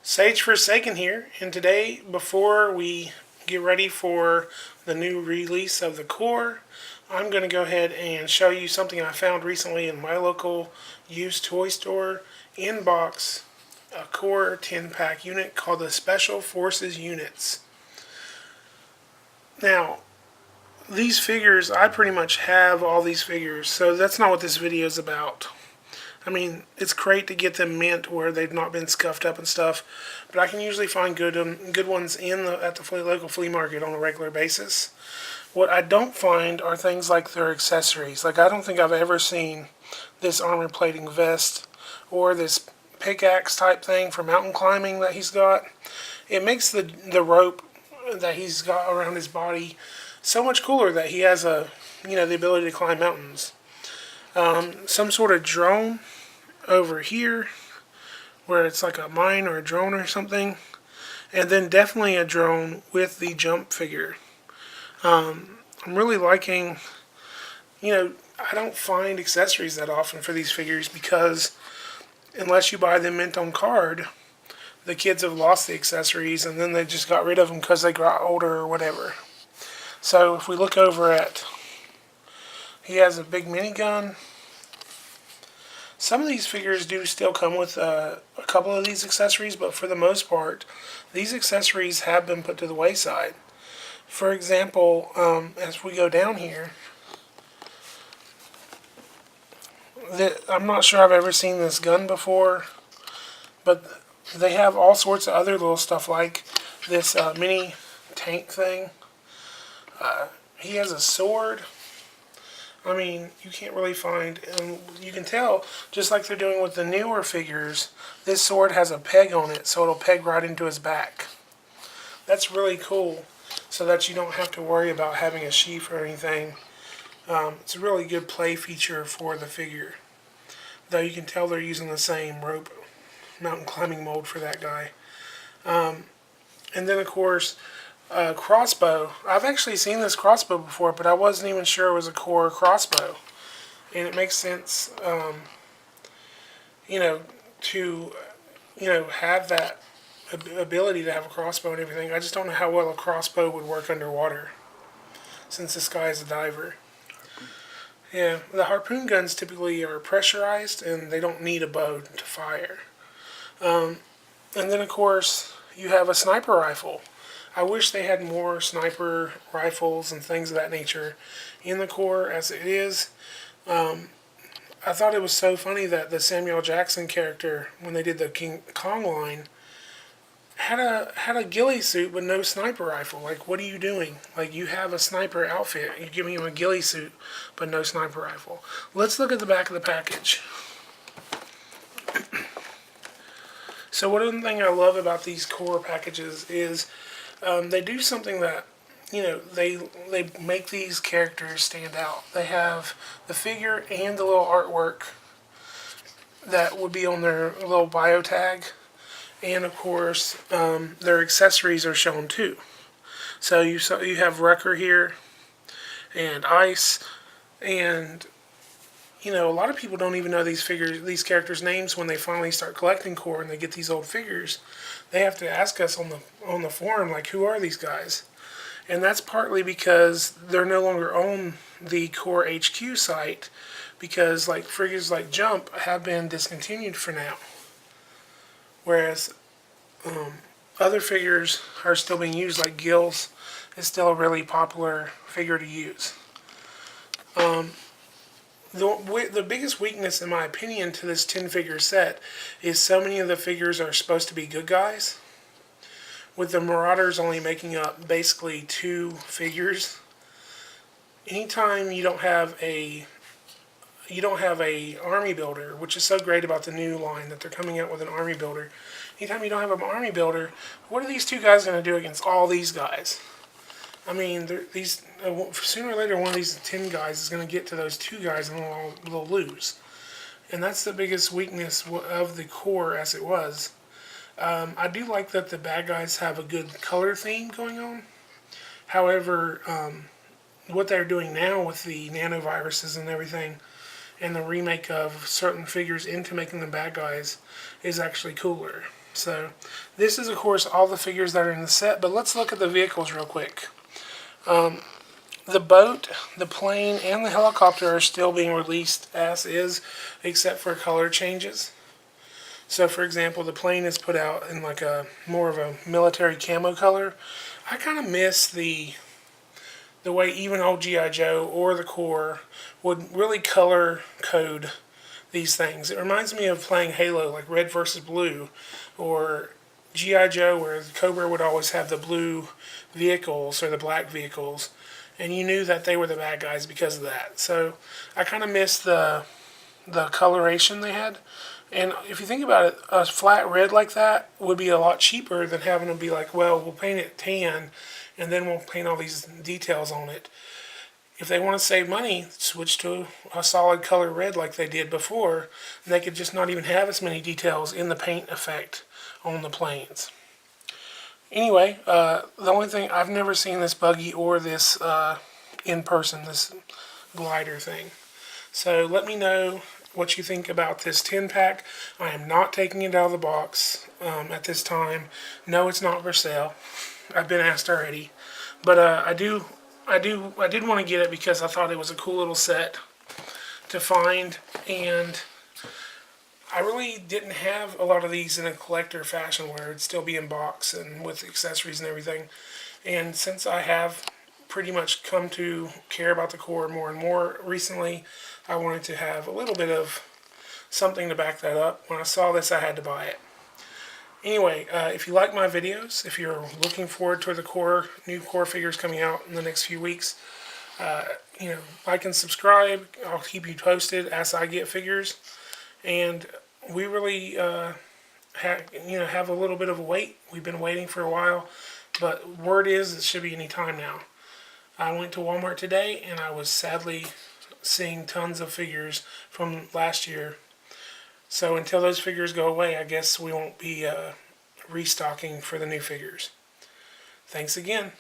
Sage Forsaken here, and today, before we get ready for the new release of the core, I'm going to go ahead and show you something I found recently in my local used toy store in-box, a core 10-pack unit called the Special Forces units. Now, these figures, I pretty much have all these figures, so that's not what this video is about. I mean, it's great to get them mint where they've not been scuffed up and stuff, but I can usually find good ones at the local flea market on a regular basis. What I don't find are things like their accessories. Like, I don't think I've ever seen this armor plating vest or this pickaxe type thing for mountain climbing that he's got. It makes the rope that he's got around his body so much cooler that he has the ability to climb mountains. Some sort of drone over here where it's like a mine or a drone or something, and then definitely a drone with the jump figure. I'm really liking, I don't find accessories that often for these figures because unless you buy them mint on card, the kids have lost the accessories and then they just got rid of them because they got older or whatever. So if we look over at, he has a big minigun. Some of these figures do still come with a couple of these accessories, but for the most part, these accessories have been put to the wayside. For example, as we go down here, I'm not sure I've ever seen this gun before, but they have all sorts of other little stuff like this mini tank thing. He has a sword. I mean, you can't really find, and you can tell, just like they're doing with the newer figures, this sword has a peg on it, so it'll peg right into his back. That's really cool, so that you don't have to worry about having a sheath or anything. It's a really good play feature for the figure. Though you can tell they're using the same rope mountain climbing mold for that guy. And then, of course, Crossbow. I've actually seen this Crossbow before, but I wasn't even sure it was a core Crossbow. And it makes sense, to, have that ability to have a crossbow and everything. I just don't know how well a crossbow would work underwater, since this guy is a diver. Yeah, the harpoon guns typically are pressurized, and they don't need a bow to fire. And then, of course, you have a sniper rifle. I wish they had more sniper rifles and things of that nature in the core as it is. I thought it was so funny that the Samuel Jackson character, when they did the King Kong line, had a ghillie suit but no sniper rifle. Like, what are you doing? Like, you have a sniper outfit. You're giving him a ghillie suit but no sniper rifle. Let's look at the back of the package. So one thing I love about these core packages is they do something that, they make these characters stand out. They have the figure and the little artwork that would be on their little bio tag. And of course, their accessories are shown too. So you have Wrecker here, and Ice, and a lot of people don't even know these characters' names when they finally start collecting core and they get these old figures. They have to ask us on the forum, like, who are these guys? And that's partly because they're no longer on the Core HQ site, because like figures like Jump have been discontinued for now. Whereas other figures are still being used, like Gills is still a really popular figure to use. The biggest weakness, in my opinion, to this 10-figure set is so many of the figures are supposed to be good guys, with the Marauders only making up basically 2 figures. Anytime you don't have a army builder, which is so great about the new line that they're coming out with an army builder. Anytime you don't have an army builder, what are these 2 guys going to do against all these guys? I mean, sooner or later, one of these 10 guys is going to get to those 2 guys and they'll lose. And that's the biggest weakness of the core as it was. I do like that the bad guys have a good color theme going on. However, what they're doing now with the nanoviruses and everything, and the remake of certain figures into making them bad guys, is actually cooler. So this is, of course, all the figures that are in the set, but let's look at the vehicles real quick. The boat, the plane, and the helicopter are still being released as is, except for color changes. So, for example, the plane is put out in like a more of a military camo color. I kind of miss the way even old G.I. Joe or the Corps would really color code these things. It reminds me of playing Halo, like red versus blue, or G.I. Joe, where the Cobra would always have the blue vehicles or the black vehicles, and you knew that they were the bad guys because of that. So I kind of miss the coloration they had. And if you think about it, a flat red like that would be a lot cheaper than having them be like, well, we'll paint it tan, and then we'll paint all these details on it. If they want to save money, switch to a solid color red like they did before, and they could just not even have as many details in the paint effect on the planes. Anyway, the only thing, I've never seen this buggy or this in person, this glider thing. So let me know what you think about this 10-pack. I am not taking it out of the box at this time. No, it's not for sale. I've been asked already. But I did want to get it because I thought it was a cool little set to find, and I really didn't have a lot of these in a collector fashion where it'd still be in box and with accessories and everything. And since I have pretty much come to care about the Corps more and more recently, I wanted to have a little bit of something to back that up. When I saw this, I had to buy it. Anyway, if you like my videos, if you're looking forward to the new Corps figures coming out in the next few weeks, like and subscribe. I'll keep you posted as I get figures. And we really have a little bit of a wait. We've been waiting for a while, but word is it should be any time now. I went to Walmart today, and I was sadly seeing tons of figures from last year. So until those figures go away, I guess we won't be restocking for the new figures. Thanks again.